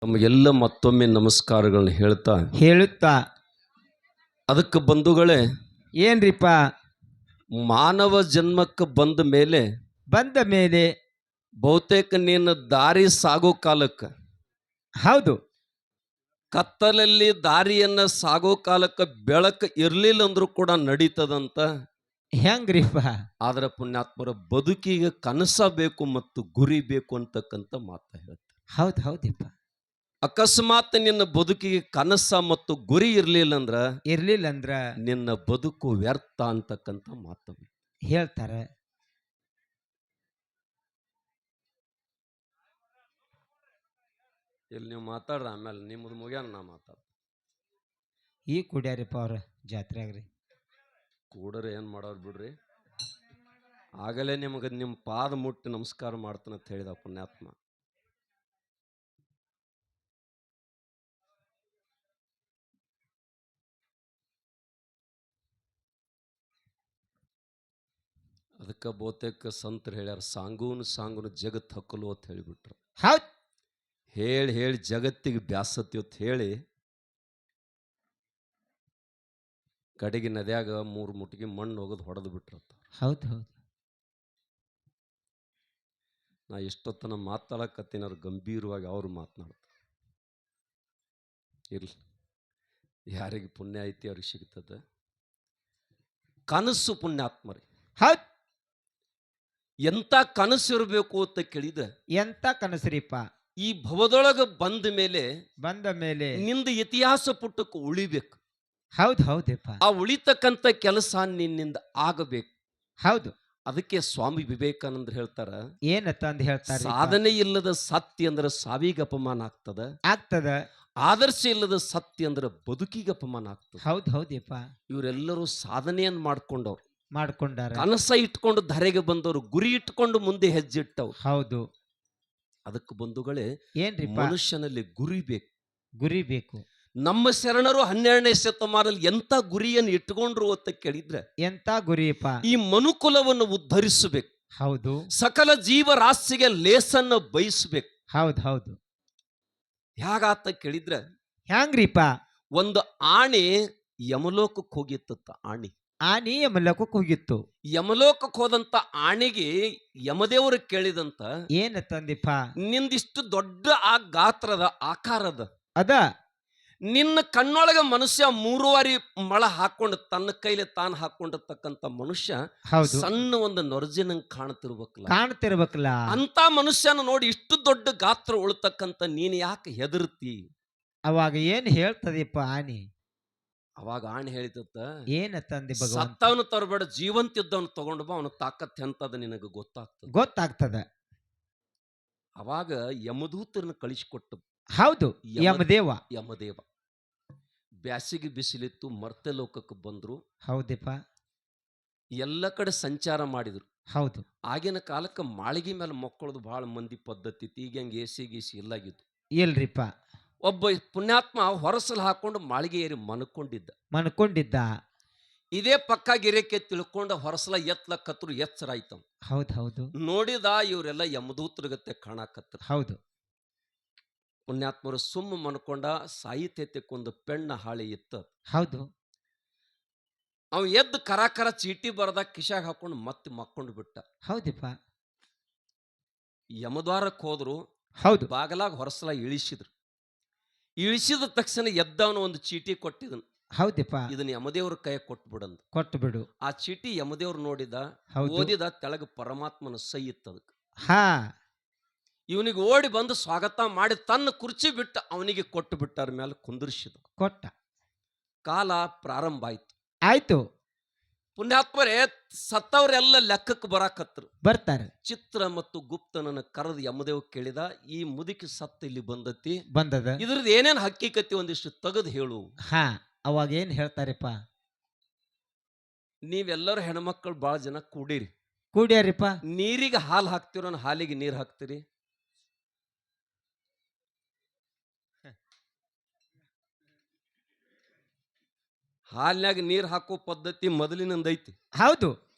ತಮಗೆಲ್ಲ ಮತ್ತೊಮ್ಮೆ ನಮಸ್ಕಾರಗಳನ್ನ ಹೇಳುತ್ತಾ ಅದಕ್ಕೆ ಬಂಧುಗಳೇ, ಏನ್ರಿಪ್ಪ ಮಾನವ ಜನ್ಮಕ್ಕೆ ಬಂದ ಮೇಲೆ ಬಹುತೇಕ ನೀನು ದಾರಿ ಸಾಗೋ ಕಾಲಕ್ಕೆ, ಹೌದು ಕತ್ತಲಲ್ಲಿ ದಾರಿಯನ್ನ ಸಾಗೋ ಕಾಲಕ್ಕೆ ಬೆಳಕು ಇರ್ಲಿಲ್ಲ ಅಂದ್ರೂ ಕೂಡ ನಡೀತದಂತ. ಹೆಂಗ್ರಿಪ್ಪ? ಆದ್ರೆ ಪುಣ್ಯಾತ್ಮರ ಬದುಕಿಗೆ ಕನಸ ಬೇಕು ಮತ್ತು ಗುರಿ ಬೇಕು ಅಂತಕ್ಕಂಥ ಮಾತ ಹೇಳ್ತಾರೆ. ಹೌದಿಪ್ಪ. ಅಕಸ್ಮಾತ್ ನಿನ್ನ ಬದುಕಿಗೆ ಕನಸ ಮತ್ತು ಗುರಿ ಇರ್ಲಿಲ್ಲ ಅಂದ್ರ ನಿನ್ನ ಬದುಕು ವ್ಯರ್ಥ ಅಂತಕ್ಕಂಥ ಮಾತು ಹೇಳ್ತಾರೆ. ಇಲ್ಲಿ ನೀವು ಮಾತಾಡ್ರ, ಆಮೇಲೆ ನಿಮ್ಮದು ಮುಗಿಯಾನ ನಾ ಮಾತಾಡ. ಈ ಕುಡ್ಯಾರಿಪ್ಪ ಅವ್ರ ಜಾತ್ರೆಗ್ರಿ ಕೂಡರೆ ಏನ್ ಮಾಡೋರು ಬಿಡ್ರಿ. ಆಗಲೇ ನಿಮಗೆ ನಿಮ್ಮ ಪಾದ ಮುಟ್ಟಿ ನಮಸ್ಕಾರ ಮಾಡ್ತಾನಂತ ಹೇಳಿದ ಪುಣ್ಯಾತ್ಮ. ಅದಕ್ಕೆ ಬಹುತೇಕ ಸಂತರು ಹೇಳ್ಯಾರ, ಸಾಂಗೂನು ಜಗತ್ ಹಕ್ಕಲು ಅಂತ ಹೇಳಿಬಿಟ್ರು. ಹೌದ್ ಹೇಳಿ ಹೇಳಿ ಜಗತ್ತಿಗೆ ಬ್ಯಾಸತಿ ಅಂತ ಹೇಳಿ ಕಡೆಗೆ ನದ್ಯಾಗ 3 ಮುಟ್ಟಿಗೆ ಮಣ್ಣು ಹೋಗೋದು ಹೊಡೆದು ಬಿಟ್ರತ್ತ. ಹೌದು ನಾ ಎಷ್ಟೊತ್ತನ ಮಾತಾಡಕತ್ತೀನಿ, ಅವ್ರು ಗಂಭೀರವಾಗಿ ಅವ್ರು ಮಾತನಾಡ್ತಾರೆ. ಇರ್ಲಿ, ಯಾರಿಗೆ ಪುಣ್ಯ ಐತಿ ಅವ್ರಿಗೆ ಸಿಗ್ತದೆ. ಕನಸು ಪುಣ್ಯಾತ್ಮರಿ. ಹೌದ್ ಎಂತ ಕನಸು ಇರಬೇಕು ಅಂತ ಕೇಳಿದ, ಎಂತ ಕನಸ್ರಿಪ್ಪ? ಈ ಭವದೊಳಗ ಬಂದ ಮೇಲೆ ನಿಂದ ಇತಿಹಾಸ ಪುಟಕ್ಕೆ ಉಳಿಬೇಕು. ಹೌದಪ್ಪ. ಆ ಉಳಿತಕ್ಕಂಥ ಕೆಲಸ ನಿನ್ನಿಂದ ಆಗಬೇಕು. ಹೌದು. ಅದಕ್ಕೆ ಸ್ವಾಮಿ ವಿವೇಕಾನಂದ್ರ ಹೇಳ್ತಾರ, ಏನಂತ ಹೇಳ್ತಾರೆ, ಸಾಧನೆ ಇಲ್ಲದ ಸತ್ಯ ಅಂದ್ರೆ ಸಾವಿಗೆ ಅಪಮಾನ ಆಗ್ತದ. ಆದರ್ಶ ಇಲ್ಲದ ಸತ್ಯ ಅಂದ್ರೆ ಬದುಕಿಗೆ ಅಪಮಾನ ಆಗ್ತದೆ. ಹೌದಪ್ಪ. ಇವರೆಲ್ಲರೂ ಸಾಧನೆಯನ್ನು ಮಾಡ್ಕೊಂಡಾರ, ಕನಸ ಇಟ್ಕೊಂಡು ಧರೆಗೆ ಬಂದವರು, ಗುರಿ ಇಟ್ಕೊಂಡು ಮುಂದೆ ಹೆಜ್ಜೆ ಇಟ್ಟವ್ರು. ಹೌದು. ಅದಕ್ಕೆ ಬಂಧುಗಳೇ, ಏನ್ರಿ ಮನುಷ್ಯನಲ್ಲಿ ಗುರಿ ಬೇಕು. ನಮ್ಮ ಶರಣರು 12ನೇ ಶತಮಾನದಲ್ಲಿ ಎಂತ ಗುರಿಯನ್ನು ಇಟ್ಟುಕೊಂಡ್ರು ಅಂತ ಕೇಳಿದ್ರೆ, ಎಂತ ಗುರಿಯಪ್ಪ? ಈ ಮನುಕುಲವನ್ನು ಉದ್ಧರಿಸಬೇಕು. ಹೌದು. ಸಕಲ ಜೀವರಾಶಿಗೆ ಲೇಸನ್ನು ಬಯಸಬೇಕು. ಹೌದು. ಹೇಗಾತ ಕೇಳಿದ್ರೆ, ಹ್ಯಾಂಗ್ರಿಪ್ಪ? ಒಂದು ಆಣೆ ಯಮಲೋಕಕ್ಕೆ ಹೋಗಿತ್ತ. ಆನಿ ಯಮಲೋಕಕ್ಕೆ ಹೋಗಿತ್ತು. ಯಮಲೋಕಕ್ಕೆ ಹೋದಂತ ಆನೆಗೆ ಯಮದೇವರು ಕೇಳಿದಂತ, ಏನಂದಿಪ್ಪ? ನಿಂದಿಷ್ಟು ದೊಡ್ಡ ಆ ಗಾತ್ರದ ಆಕಾರದ ಅದ ನಿನ್ನ ಕಣ್ಣೊಳಗ ಮನುಷ್ಯ 3 ಮಳ ಹಾಕೊಂಡು ತನ್ನ ಕೈಲಿ ತಾನು ಹಾಕೊಂಡಿರ್ತಕ್ಕಂಥ ಮನುಷ್ಯ ಸಣ್ಣ ಒಂದು ನೊರಜಿನಂಗ್ ಕಾಣ್ತಿರ್ಬೇಕಲ್ಲ. ಅಂತ ಮನುಷ್ಯನ ನೋಡಿ ಇಷ್ಟು ದೊಡ್ಡ ಗಾತ್ರ ಉಳ್ತಕ್ಕಂಥ ನೀನ್ ಯಾಕೆ ಹೆದರ್ತಿ? ಅವಾಗ ಏನ್ ಹೇಳ್ತದಪ್ಪ ಆನಿ? ಅವಾಗ ಆಣೆ ಹೇಳಿತ, ಏನಂದಿ? ಸತ್ತವನು ತರಬೇಡ, ಜೀವಂತಿದ್ದವನು ತಗೊಂಡು ಬಾ, ಅವನ ತಾಕತ್ ಎಂತದ ನಿನಗೆ ಗೊತ್ತಾಗ್ತದ. ಅವಾಗ ಯಮದೂತರನ್ನು ಕಳಿಸಿಕೊಟ್ಟು, ಹೌದು, ಯಮದೇವ ಬ್ಯಾಸಿಗೆ ಬಿಸಿಲಿತ್ತು, ಮರ್ತೆ ಲೋಕಕ್ಕೆ ಬಂದ್ರು. ಹೌದಪ್ಪ. ಎಲ್ಲ ಕಡೆ ಸಂಚಾರ ಮಾಡಿದ್ರು. ಹೌದು. ಆಗಿನ ಕಾಲಕ್ಕೆ ಮಾಳಿಗೆ ಮೇಲೆ ಮಕ್ಕಳದು ಬಹಳ ಮಂದಿ ಪದ್ಧತಿ. ಈಗ ಹೆಂಗೆ ಎಸಿ ಗೀಸಿ ಇಲ್ಲಾಗಿತ್ತು. ಇಲ್ರಿಪ್ಪ. ಒಬ್ಬ ಪುಣ್ಯಾತ್ಮ ಹೊರಸಲು ಹಾಕೊಂಡು ಮಾಳಿಗೆ ಏರಿ ಮನ್ಕೊಂಡಿದ್ದ. ಇದೇ ಪಕ್ಕ ಗಿರಕ್ಕೆ ತಿಳ್ಕೊಂಡ ಹೊರಸಲ ಎತ್ತಲಕ್ಕತ್ರು, ಎಚ್ಚರ ಆಯ್ತವ. ಹೌದು. ನೋಡಿದ ಇವರೆಲ್ಲ ಯಮದೂತ್ರಗತ್ತೆ ಕಾಣಕತ್ರ. ಹೌದು. ಪುಣ್ಯಾತ್ಮರು ಸುಮ್ಮ ಮನ್ಕೊಂಡ, ಸಾಹಿತ್ಯಕ್ಕೊಂದು ಪೆಣ್ಣ ಹಾಳಿ ಇತ್ತ. ಹೌದು. ಅವ ಎದ್ದು ಕರ ಚೀಟಿ ಬರದ ಕಿಶಾಗ ಹಾಕೊಂಡು ಮತ್ತೆ ಮಕ್ಕೊಂಡು ಬಿಟ್ಟ. ಹೌದಪ್ಪ. ಯಮದ್ವಾರಕ್ಕೆ ಹೋದ್ರು. ಹೌದು. ಬಾಗಲಾಗ ಹೊರಸಲ ಇಳಿಸಿದ ತಕ್ಷಣ ಎದ್ದವನು ಒಂದು ಚೀಟಿ ಕೊಟ್ಟಿದನು. ಹೌದಪ್ಪ. ಇದನ್ನ ಯಮದೇವ್ರ ಕೈ ಕೊಟ್ಟು ಬಿಡು. ಆ ಚೀಟಿ ಯಮದೇವ್ರು ನೋಡಿದ, ಓದಿದ, ತೆಳಗ ಪರಮಾತ್ಮನ ಸೈ ಇತ್ತದಕ್ಕೆ. ಇವನಿಗೆ ಓಡಿ ಬಂದು ಸ್ವಾಗತ ಮಾಡಿ ತನ್ನ ಕುರ್ಚಿ ಬಿಟ್ಟು ಅವನಿಗೆ ಕೊಟ್ಟು ಬಿಟ್ಟಾರ ಮೇಲೆ ಕುಂದಿರ್ಸಿದ. ಕಾಲ ಪ್ರಾರಂಭ ಆಯ್ತು. ಪುಣ್ಯಾತ್ಮರೇ, ಸತ್ತವರೆಲ್ಲ ಲೆಕ್ಕಕ್ಕೆ ಬರ್ತಾರೆ. ಚಿತ್ರ ಮತ್ತು ಗುಪ್ತನನ್ನು ಕರೆದು ಯಮದೇವ್ ಕೇಳಿದ, ಈ ಮುದುಕಿ ಸತ್ತ ಇಲ್ಲಿ ಬಂದದ, ಇದ್ರದ್ದು ಏನೇನು ಹಕ್ಕಿಕತಿ ಒಂದಿಷ್ಟು ತೆಗೆದು ಹೇಳು. ಅವಾಗ ಏನ್ ಹೇಳ್ತಾರಪ್ಪ? ನೀವೆಲ್ಲರೂ ಹೆಣ್ಮಕ್ಳು ಬಹಳ ಜನ ಕೂಡ್ಯಾರಿಪ್ಪ. ನೀರಿಗೆ ಹಾಲು ಹಾಕ್ತಿರೋ, ಹಾಲಿಗೆ ನೀರು ಹಾಕ್ತಿರಿ? ಹಾಲಿನಾಗ ನೀರು ಹಾಕೋ ಪದ್ಧತಿ ಮೊದಲಿನಂದೈತಿ. ಹೌದು.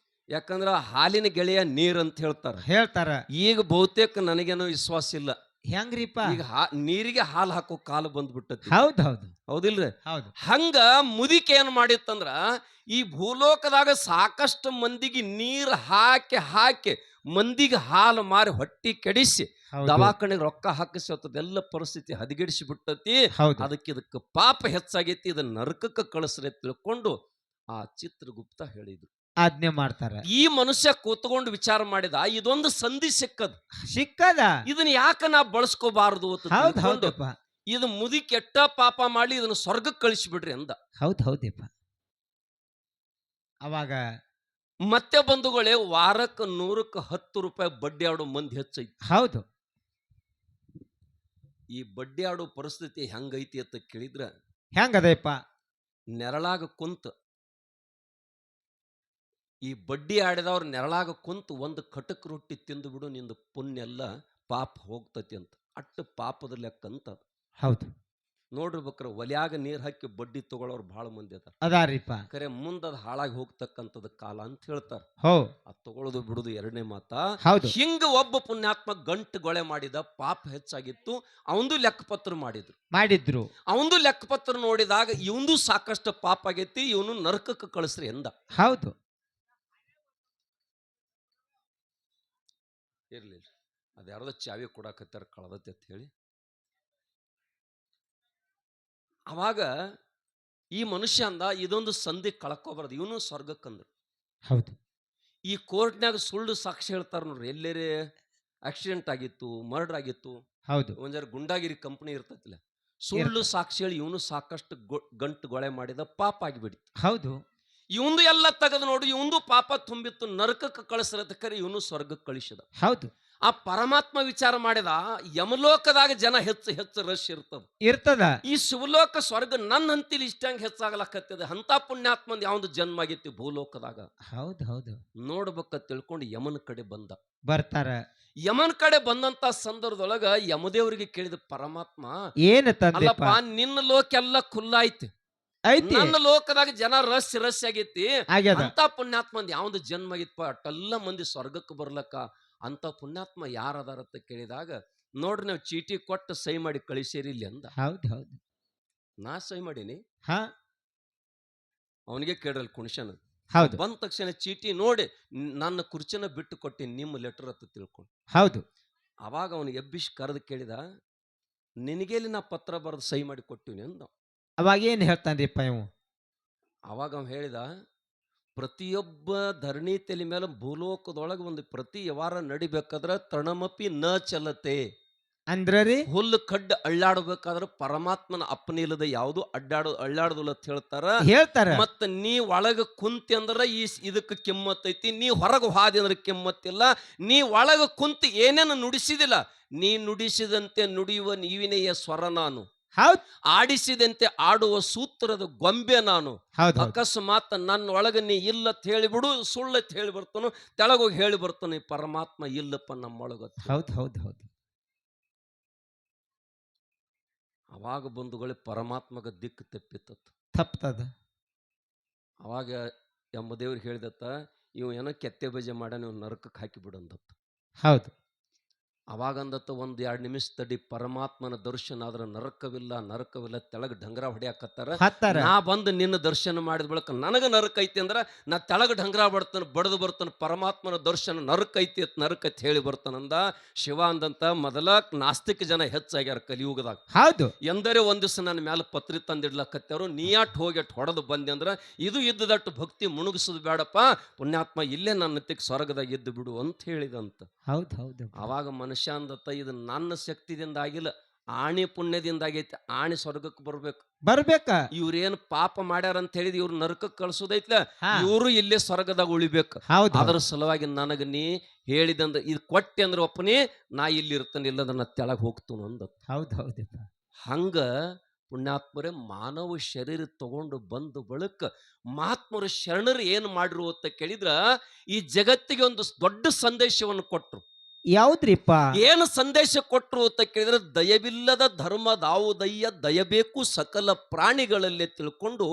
ಯಾಕಂದ್ರ ಹಾಲಿನ ಗೆಳೆಯ ನೀರ್ ಅಂತ ಹೇಳ್ತಾರ. ಹೇಳ್ತಾರ. ಈಗ ಬಹುತೇಕ ನನಗೇನೋ ವಿಶ್ವಾಸ ಇಲ್ಲ. ಹೆಂಗ್ರಿಪ್ಪ? ಈಗ ನೀರಿಗೆ ಹಾಲು ಹಾಕೋ ಕಾಲ ಬಂದ್ಬಿಟ್ಟತಿ. ಹೌದ್ ಹೌದು ಹೌದಿಲ್ರಿ? ಹೌದು. ಹಂಗ ಮುದಿಕೆ ಏನ್ ಮಾಡಿತ್ತಂದ್ರ ಈ ಭೂಲೋಕದಾಗ ಸಾಕಷ್ಟು ಮಂದಿಗೆ ನೀರ್ ಹಾಕಿ ಹಾಕಿ ಮಂದಿಗೆ ಹಾಲು ಮಾರಿ ಹೊಟ್ಟಿ ಕೆಡಿಸಿ ಹೌದು ದವಾಖಾನೆಗೆ ರೊಕ್ಕ ಹಾಕಿಸಿ ಅದೆಲ್ಲ ಪರಿಸ್ಥಿತಿ ಹದಗೆಡಿಸಿ ಬಿಟ್ಟತಿ. ಹೌದು. ಇದಕ್ಕೆ ಪಾಪ ಹೆಚ್ಚಾಗೈತಿ, ಇದನ್ನ ನರಕಕ್ಕೆ ಕಳಿಸ್ರೆ ತಿಳ್ಕೊಂಡು ಆ ಚಿತ್ರಗುಪ್ತ ಹೇಳಿದ್ರು. ಆಜ್ಞೆ ಮಾಡ್ತಾರ. ಈ ಮನುಷ್ಯ ಕೂತ್ಕೊಂಡು ವಿಚಾರ ಮಾಡಿದ, ಇದೊಂದು ಸಂಧಿ ಸಿಕ್ಕದ ಇದನ್ನ ಯಾಕ ನಾ ಬಳಸ್ಕೋಬಾರದು ಅಂತ ಹೌದ್ ತಿಳ್ಕೊಂಡು ಹೌದಪ್ಪ. ಇದು ಮುದಿ ಕೆಟ್ಟ ಪಾಪ ಮಾಡಿ ಇದನ್ನ ಸ್ವರ್ಗಕ್ಕೆ ಕಳಿಸಿಬಿಡ್ರಿ ಅಂದ. ಹೌದ್ ಹೌದಪ್ಪ. ಅವಾಗ ಮತ್ತೆ ಬಂಧುಗಳೇ, ವಾರಕ್ಕೆ 100ಕ್ಕೆ 10 ರೂಪಾಯಿ ಬಡ್ಡಿ ಆಡೋ ಮಂದಿ ಹೆಚ್ಚೈತಿ. ಹೌದು. ಈ ಬಡ್ಡಿ ಆಡೋ ಪರಿಸ್ಥಿತಿ ಹೆಂಗೈತಿ ಅಂತ ಕೇಳಿದ್ರ, ಹೆಂಗದಪ್ಪ? ನೆರಳಾಗ ಕುಂತ ಈ ಬಡ್ಡಿ ಆಡಿದವ್ರ ನೆರಳಾಗ ಕುಂತು ಒಂದು ಕಟಕ್ ರೊಟ್ಟಿ ತಿಂದು ಬಿಡು, ನಿಂದು ಪುಣ್ಯ ಎಲ್ಲ ಪಾಪ ಹೋಗ್ತತಿ ಅಂತ. ಅಟ್ಟು ಪಾಪದ ಲೆಕ್ಕ ಅಂತ. ಹೌದು ನೋಡಿರ್ಬೇಕ್ರ, ಒಲ್ಯಾಗ ನೀರ್ ಹಾಕಿ ಬಡ್ಡಿ ತಗೊಳ್ಳೋರು ಬಹಳ ಮಂದಿ ಅದಾರಿಪ್ಪ. ಖರೆ ಮುಂದದ್ ಹಾಳಾಗಿ ಹೋಗ್ತಕ್ಕಂಥದ್ ಕಾಲ ಅಂತ ಹೇಳ್ತಾರ. ಅದ್ ತಗೊಳ್ಳೋದು ಬಿಡುದು ಎರಡನೇ ಮಾತ. ಹಿಂಗ ಒಬ್ಬ ಪುಣ್ಯಾತ್ಮ ಗಂಟು ಗೊಳೆ ಮಾಡಿದ, ಪಾಪ ಹೆಚ್ಚಾಗಿತ್ತು. ಅವಂದು ಲೆಕ್ಕಪತ್ರ ಮಾಡಿದ್ರು. ಅವಂದು ಲೆಕ್ಕಪತ್ರ ನೋಡಿದಾಗ ಇವಂದು ಸಾಕಷ್ಟು ಪಾಪ ಆಗೈತಿ, ಇವನು ನರಕಕ್ಕೆ ಕಳಿಸ್ರಿ ಎಂದ. ಹೌದು. ಇರ್ಲಿಲ್ಲ, ಅದ್ಯಾರ್ದೋ ಚಾವಿ ಕೊಡಾಕತ್ತಾರ ಕಳದತಿ ಅಂತ ಹೇಳಿ. ಅವಾಗ ಈ ಮನುಷ್ಯ ಅಂದ, ಇದೊಂದು ಸಂಧಿ ಕಳ್ಕೋಬಾರ್ದು, ಇವನು ಸ್ವರ್ಗಕ್ಕಂದ್ರು. ಹೌದು. ಈ ಕೋರ್ಟ್ನಾಗ ಸುಳ್ಳು ಸಾಕ್ಷಿ ಹೇಳ್ತಾರ ನೋಡ್ರಿ, ಎಲ್ಲೇರೆ ಆಕ್ಸಿಡೆಂಟ್ ಆಗಿತ್ತು, ಮರ್ಡರ್ ಆಗಿತ್ತು, ಹೌದು, ಒಂದ್ ಗುಂಡಾಗಿರಿ ಕಂಪನಿ ಇರ್ತತಿಲ್ಲ, ಸುಳ್ಳು ಸಾಕ್ಷಿ ಹೇಳಿ ಇವನು ಸಾಕಷ್ಟು ಗಂಟು ಗೊಳೆ ಮಾಡಿದ, ಪಾಪ ಆಗಿಬಿಡಿತು. ಹೌದು. ಇವಂದು ಎಲ್ಲ ತೆಗೆದು ನೋಡಿ, ಇವಂದು ಪಾಪ ತುಂಬಿತ್ತು, ನರಕಕ್ಕೆ ಕಳಿಸ್ರದಕ್ಕರೆ ಇವನು ಸ್ವರ್ಗಕ್ಕೆ ಕಳಿಸಿದ. ಹೌದು. ಆ ಪರಮಾತ್ಮ ವಿಚಾರ ಮಾಡಿದ, ಯಮಲೋಕದಾಗ ಜನ ಹೆಚ್ಚು ರಶ್ ಇರ್ತದ. ಈ ಶಿವಲೋಕ ಸ್ವರ್ಗ ನನ್ನ ಹಂತಿಲಿ ಇಷ್ಟಂಗ್ ಹೆಚ್ಚಾಗಲಕ್ಕತ್ತದೆ. ಅಂತ ಪುಣ್ಯಾತ್ಮಂದ್ ಯಾವ್ದು ಜನ್ಮ ಆಗೈತಿ ಭೂಲೋಕದಾಗ. ಹೌದು. ನೋಡ್ಬೇಕ ತಿಳ್ಕೊಂಡು ಯಮನ ಕಡೆ ಬರ್ತಾರ. ಯಮನ್ ಕಡೆ ಬಂದಂತ ಸಂದರ್ಭದೊಳಗ ಯಮದೇವರಿಗೆ ಕೇಳಿದ ಪರಮಾತ್ಮ, ಏನಪ್ಪ ನಿನ್ನ ಲೋಕ ಎಲ್ಲ ಖುಲ್ಲಾಯ್ತು, ನನ್ನ ಲೋಕದಾಗ ಜನ ರಶ್ ಆಗೈತಿ, ಅಂತ ಪುಣ್ಯಾತ್ಮಂದ್ ಯಾವ್ದು ಜನ್ಮ ಆಗಿತ್ಪ, ಅಟ್ಟೆಲ್ಲ ಮಂದಿ ಸ್ವರ್ಗಕ್ಕೆ ಬರ್ಲಕ್ಕ ಅಂತ ಪುಣ್ಯಾತ್ಮ ಯಾರದಾರತ್ತ ಕೇಳಿದಾಗ, ನೋಡ್ರಿ ನಾವು ಚೀಟಿ ಕೊಟ್ಟು ಸಹಿ ಮಾಡಿ ಕಳಿಸಿರಿ ಇಲ್ಲಿ ಅಂದ. ಹೌದು. ನಾ ಸಹಿ ಮಾಡೀನಿ, ಅವನಿಗೆ ಕೇಳ್ರಲ್ ಕುಣಿಶನ. ಬಂದ ತಕ್ಷಣ ಚೀಟಿ ನೋಡಿ ನನ್ನ ಕುರ್ಚಿನ ಬಿಟ್ಟು ಕೊಟ್ಟಿನಿ, ನಿಮ್ಮ ಲೆಟರ್ ಅಂತ ತಿಳ್ಕೊಂಡು. ಹೌದು. ಅವಾಗ ಅವನು ಎಬ್ಬಿಸಿ ಕರೆದು ಕೇಳಿದ, ನಿನಗೇಲಿ ನಾ ಪತ್ರ ಬರೆದು ಸಹಿ ಮಾಡಿ ಕೊಟ್ಟಿನಿ ಅಂದ. ಅವಾಗ ಏನ್ ಹೇಳ್ತಾನ್ರಿಪ್ಪ ಇವು? ಅವಾಗ ಅವ ಹೇಳಿದ, ಪ್ರತಿಯೊಬ್ಬ ಧರಣಿ ತಲೆ ಮೇಲೆ ಭೂಲೋಕದೊಳಗೆ ಒಂದು ಪ್ರತಿ ವ್ಯವಹಾರ ನಡಿಬೇಕಾದ್ರ ತೃಣಮಪಿ ನ ಚಲತೆ ಅಂದ್ರಿ, ಹುಲ್ಲು ಕಡ್ಡು ಅಳ್ಳಾಡ್ಬೇಕಾದ್ರ ಪರಮಾತ್ಮನ ಅಪ್ಪನಿಲ್ಲದ ಯಾವುದು ಅಳ್ಳಾಡುದಿಲ್ಲ ಅಂತ ಹೇಳ್ತಾರ. ಮತ್ತ ನೀ ಒಳಗ ಕುಂತಿ ಅಂದ್ರ ಇದಕ್ಕೆ ಕೆಮ್ಮತ್ತೈತಿ, ನೀ ಹೊರಗೆ ಹಾದಿ ಅಂದ್ರೆ ಕೆಮ್ಮತ್ತಿಲ್ಲ. ನೀ ಒಳಗ ಕುಂತಿ ಏನೇನು ನುಡಿಸಿದಿಲ್ಲ, ನೀ ನುಡಿಸಿದಂತೆ ನುಡಿಯುವ ನೀವಿನೆಯ ಸ್ವರ ನಾನು, ಆಡಿಸಿದಂತೆ ಆಡುವ ಸೂತ್ರದ ಗೊಂಬೆ ನಾನು. ಅಕಸ್ಮಾತ್ ನನ್ನ ಒಳಗ ನೀ ಇಲ್ಲತ್ ಹೇಳಿಬಿಡು, ಸುಳ್ಳತ್ ಹೇಳಿ ಬರ್ತಾನು, ತೆಳಗೋಗಿ ಹೇಳಿ ಬರ್ತಾನೆ, ಪರಮಾತ್ಮ ಇಲ್ಲಪ್ಪ ನಮ್ಮೊಳಗ. ಹೌದು. ಅವಾಗ ಬಂಧುಗಳೇ ಪರಮಾತ್ಮಗ ದಿಕ್ಕು ತಪ್ತದ. ಅವಾಗ ಯಮದೇವ್ರಿಗೆ ಹೇಳಿದತ್ತ, ಇವ್ ಏನೋ ಕೆತ್ತೆ ಬಜೆ ಮಾಡ, ನೀವು ನರಕಕ್ಕೆ ಹಾಕಿ ಬಿಡಂದತ್ತ. ಹೌದು. ಅವಾಗಂದತ್ತ, 1-2 ನಿಮಿಷ ತಡಿ, ಪರಮಾತ್ಮನ ದರ್ಶನ ಆದ್ರ ನರಕವಿಲ್ಲ ತೆಳಗ ಢಂಗ್ರ ಹೊಡ್ಯಾಕತ್ತಾರ. ನಾ ಬಂದು ನಿನ್ನ ದರ್ಶನ ಮಾಡಿದ ಬಳಿಕ ನನಗ ನರಕ ಐತಿ ಅಂದ್ರ ನಾ ತೆಳಗ ಢಂಗ್ರ ಬಡದು ಬರ್ತಾನ, ಪರಮಾತ್ಮನ ದರ್ಶನ ನರಕ ಐತಿ ಹೇಳಿ ಬರ್ತಾನಂದ. ಶಿವ ಅಂದಂತ, ಮೊದಲ ನಾಸ್ತಿಕ ಜನ ಹೆಚ್ಚಾಗ್ಯಾರ ಕಲಿಯುಗದಾಗ. ಹೌದು. ಎಂದರೆ ಒಂದ್ ದಿವಸ ನನ್ನ ಮೇಲೆ ಪತ್ರಿ ತಂದಿಡ್ಲಕತ್ತವ್ರು, ನೀಯಾಟ್ ಹೋಗಿ ಹೊಡೆದು ಬಂದೆ ಅಂದ್ರ ಇದು ಇದ್ದದಟ್ಟು ಭಕ್ತಿ ಮುಣುಗಿಸೋದು ಬೇಡಪ್ಪ, ಪುಣ್ಯಾತ್ಮ ಇಲ್ಲೇ ನನ್ನ ತಿಕ್ ಸ್ವರ್ಗದಾಗ ಇದ್ದು ಬಿಡು ಅಂತ ಹೇಳಿದಂತ. ಹೌದು. ಅವಾಗ ಮನುಷ್ಯ ಅಂದತ್ತ, ಇದು ನನ್ನ ಶಕ್ತಿದಿಂದ ಆಗಿಲ್ಲ, ಆಣಿ ಪುಣ್ಯದಿಂದ ಆಗೈತಿ. ಆಣಿ ಸ್ವರ್ಗಕ್ಕೆ ಬರ್ಬೇಕ. ಇವ್ರೇನ್ ಪಾಪ ಮಾಡ್ಯಾರ ಅಂತ ಹೇಳಿದ್ ಇವ್ರು ನರಕಕ್ಕೆ ಕಳ್ಸೋದೈತ್ಲ, ಇವ್ರು ಇಲ್ಲೇ ಸ್ವರ್ಗದಾಗ ಉಳಿಬೇಕು. ಅದ್ರ ಸಲುವಾಗಿ ನನಗ ನೀ ಹೇಳಿದಂದ್ರ ಇದು ಕೊಟ್ಟೆ ಅಂದ್ರೆ ಒಪ್ಪನಿ, ನಾ ಇಲ್ಲಿ ಇರ್ತಾನೆ, ಇಲ್ಲಂದ್ರ ನಾ ತೆಳಗ್ ಹೋಗ್ತನು ಅಂದ. ಹೌದು. ಹಂಗ ಪುಣ್ಯಾತ್ಮರೇ ಮಾನವ ಶರೀರ ತಗೊಂಡು ಬಂದು ಬಳಿಕ ಮಹಾತ್ಮರು ಶರಣರು ಏನ್ ಮಾಡಿರು ಅಂತ ಕೇಳಿದ್ರ, ಈ ಜಗತ್ತಿಗೆ ಒಂದು ದೊಡ್ಡ ಸಂದೇಶವನ್ನು ಕೊಟ್ರು. ಯಾವ್ದ್ರಿಪ್ಪ? ಏನು ಸಂದೇಶ ಕೊಟ್ರು ಅಂತ ಕೇಳಿದ್ರೆ, ದಯವಿಲ್ಲದ ಧರ್ಮದಾವುದಯ್ಯ ದಯಬೇಕು ಸಕಲ ಪ್ರಾಣಿಗಳಲ್ಲೇ ತಿಳ್ಕೊಂಡು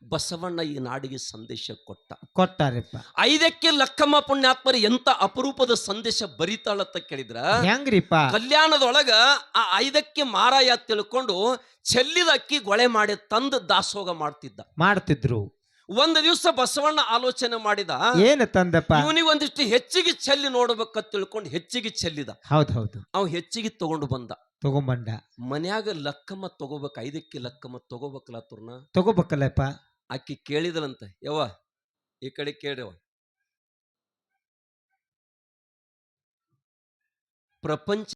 ಬಸವಣ್ಣ ಈ ನಾಡಿಗೆ ಸಂದೇಶ ಕೊಟ್ಟಾರಿಪ್ಪ. ಐದಕ್ಕೆ ಲಕ್ಕಮ್ಮ ಪುಣ್ಯಾತ್ಮರಿ ಎಂತ ಅಪರೂಪದ ಸಂದೇಶ ಬರಿತಾಳಂತ ಕೇಳಿದ್ರ, ಹೆಂಗ್ರಿಪ್ಪ? ಕಲ್ಯಾಣದೊಳಗ ಆ ಐದಕ್ಕೆ ಮಾರಾಯ ತಿಳ್ಕೊಂಡು ಚೆಲ್ಲಿದ ಅಕ್ಕಿ ಗೊಳೆ ಮಾಡಿ ತಂದು ದಾಸೋಗ ಮಾಡ್ತಿದ್ರು. ಒಂದು ದಿವಸ ಬಸವಣ್ಣ ಆಲೋಚನೆ ಮಾಡಿದ, ಏನು ತಂದಪ್ಪ? ಇವನಿಗೆ ಒಂದಿಷ್ಟು ಹೆಚ್ಚಿಗೆ ಚೆಲ್ಲಿ ನೋಡ್ಬೇಕಂತ ತಿಳ್ಕೊಂಡು ಹೆಚ್ಚಿಗೆ ಚೆಲ್ಲಿದ. ಹೌದು. ಅವ್ ಹೆಚ್ಚಿಗೆ ತಗೊಂಡ್ಬಂದ. ಮನ್ಯಾಗ ಲಕ್ಕಮ್ಮ ತಗೋಬೇಕ, ಐದಕ್ಕೆ ಲಕ್ಕಮ್ಮ ತಗೋಬೇಕಲ್ಲ ತುರ್ನ, ತಗೋಬೇಕಲ್ಲಪ್ಪ. ಆಕಿ ಕೇಳಿದಳಂತ, ಯವ್ವ ಈ ಕಡೆ ಕೇಳ್ಯವ, ಪ್ರಪಂಚ